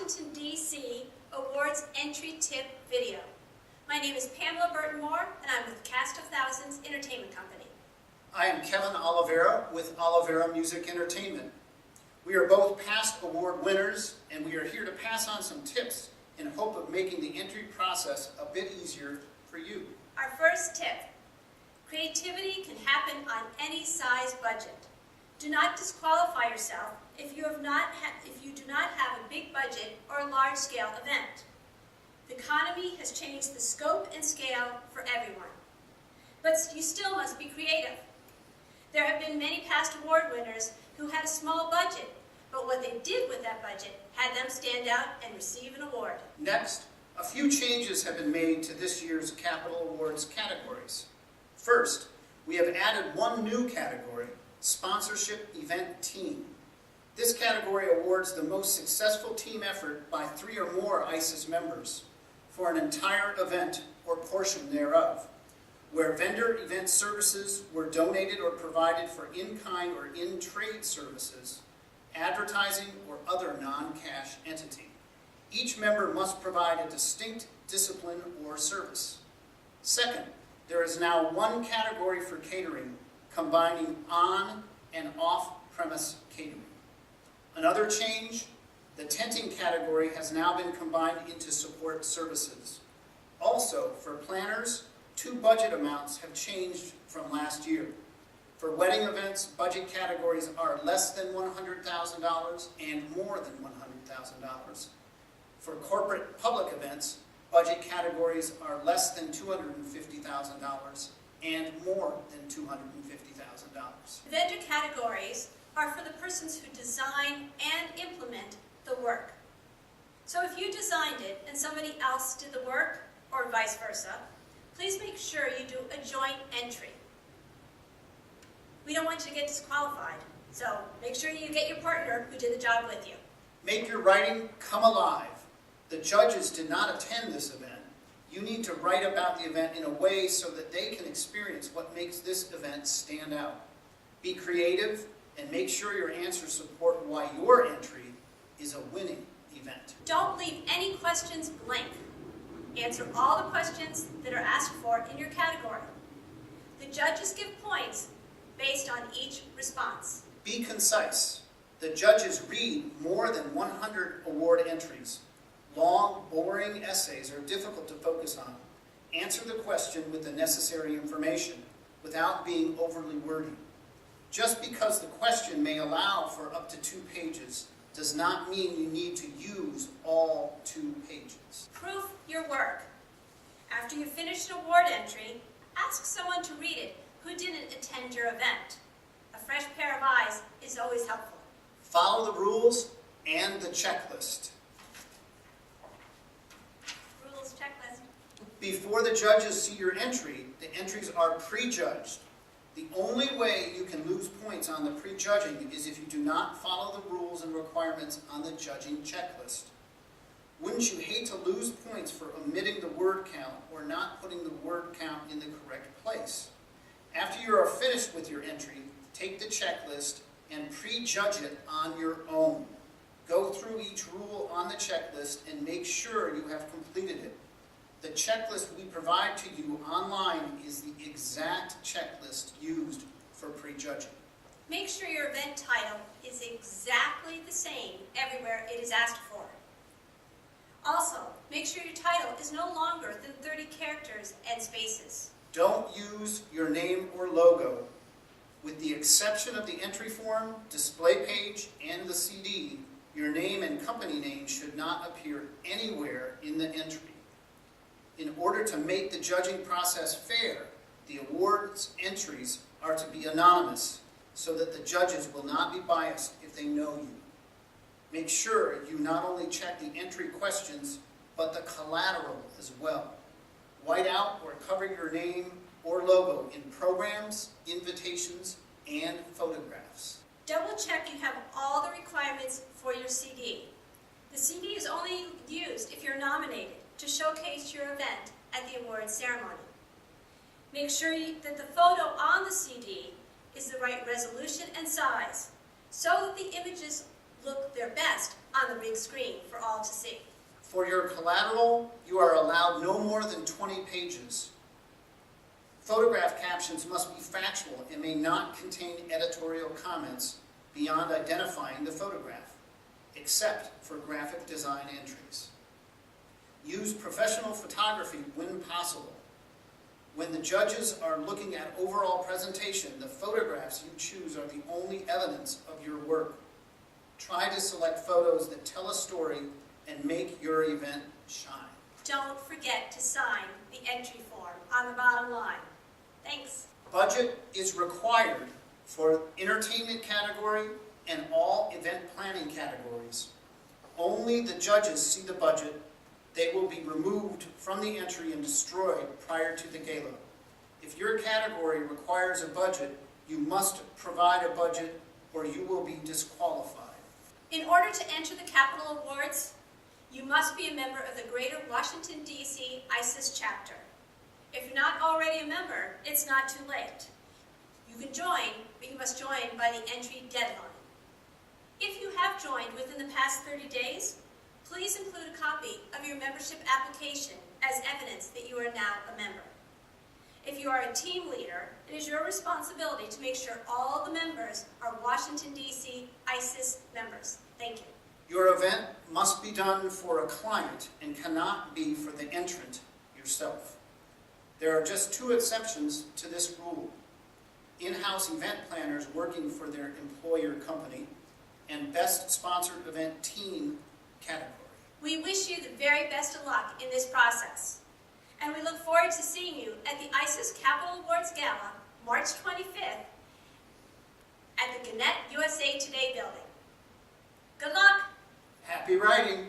Washington, D.C. Awards Entry Tip video. My name is Pamela Burton-Moore, and I'm with Cast of Thousands Entertainment Company. I am Kevin Oliveira with Oliveira Music Entertainment. We are both past award winners, and we are here to pass on some tips in hope of making the entry process a bit easier for you. Our first tip: creativity can happen on any size budget. Do not disqualify yourself if you do not have a big budget or a large-scale event. The economy has changed the scope and scale for everyone, but you still must be creative. There have been many past award winners who had a small budget, but what they did with that budget had them stand out and receive an award. Next, a few changes have been made to this year's Capital Awards categories. First, we have added one new category: Sponsorship Event Team. This category awards the most successful team effort by 3 or more ISES members for an entire event or portion thereof, where vendor event services were donated or provided for in-kind or in-trade services, advertising, or other non-cash entity. Each member must provide a distinct discipline or service. Second, there is now one category for catering, combining on and off-premise catering. Another change: the tenting category has now been combined into support services. Also, for planners, 2 budget amounts have changed from last year. For wedding events, budget categories are less than $100,000 and more than $100,000. For corporate public events, budget categories are less than $250,000 and more than $250,000. Vendor categories are for the persons who design and implement the work. So if you designed it and somebody else did the work, or vice versa, please make sure you do a joint entry. We don't want you to get disqualified, so make sure you get your partner who did the job with you. Make your writing come alive. The judges did not attend this event. You need to write about the event in a way so that they can experience what makes this event stand out. Be creative and make sure your answers support why your entry is a winning event. Don't leave any questions blank. Answer all the questions that are asked for in your category. The judges give points based on each response. Be concise. The judges read more than 100 award entries. Long, boring essays are difficult to focus on. Answer the question with the necessary information without being overly wordy. Just because the question may allow for up to 2 pages does not mean you need to use all 2 pages. Proof your work. After you finish an award entry, ask someone to read it who didn't attend your event. A fresh pair of eyes is always helpful. Follow the rules and the checklist. Rules checklist. Before the judges see your entry, the entries are prejudged. The only way you can lose points on the prejudging is if you do not follow the rules and requirements on the judging checklist. Wouldn't you hate to lose points for omitting the word count or not putting the word count in the correct place? After you are finished with your entry, take the checklist and prejudge it on your own. Go through each rule on the checklist and make sure you have completed it. The checklist we provide to you online is the exact checklist used for prejudging. Make sure your event title is exactly the same everywhere it is asked for. Also, make sure your title is no longer than 30 characters and spaces. Don't use your name or logo. With the exception of the entry form, display page, and the CD, your name and company name should not appear anywhere in the entry. In order to make the judging process fair, the awards entries are to be anonymous so that the judges will not be biased if they know you. Make sure you not only check the entry questions, but the collateral as well. White out or cover your name or logo in programs, invitations, and photographs. Double check you have all the requirements for your CD. The CD is only used if you're nominated to showcase your event at the awards ceremony. Make sure that the photo on the CD is the right resolution and size so that the images look their best on the big screen for all to see. For your collateral, you are allowed no more than 20 pages. Photograph captions must be factual and may not contain editorial comments beyond identifying the photograph, except for graphic design entries. Use professional photography when possible. When the judges are looking at overall presentation, the photographs you choose are the only evidence of your work. Try to select photos that tell a story and make your event shine. Don't forget to sign the entry form on the bottom line. Thanks. Budget is required for entertainment category and all event planning categories. Only the judges see the budget. They will be removed from the entry and destroyed prior to the gala. If your category requires a budget, you must provide a budget or you will be disqualified. In order to enter the Capital Awards, you must be a member of the Greater Washington, D.C. ISES chapter. If you're not already a member, it's not too late. You can join, but you must join by the entry deadline. If you have joined within the past 30 days, please include a copy of your membership application as evidence that you are now a member. If you are a team leader, it is your responsibility to make sure all the members are Washington, D.C. ISES members. Thank you. Your event must be done for a client and cannot be for the entrant yourself. There are just 2 exceptions to this rule. In-house event planners working for their employer company and best sponsored event team category. We wish you the very best of luck in this process. And we look forward to seeing you at the ISES Capital Awards Gala, March 25th, at the Gannett USA Today building. Good luck! Happy writing!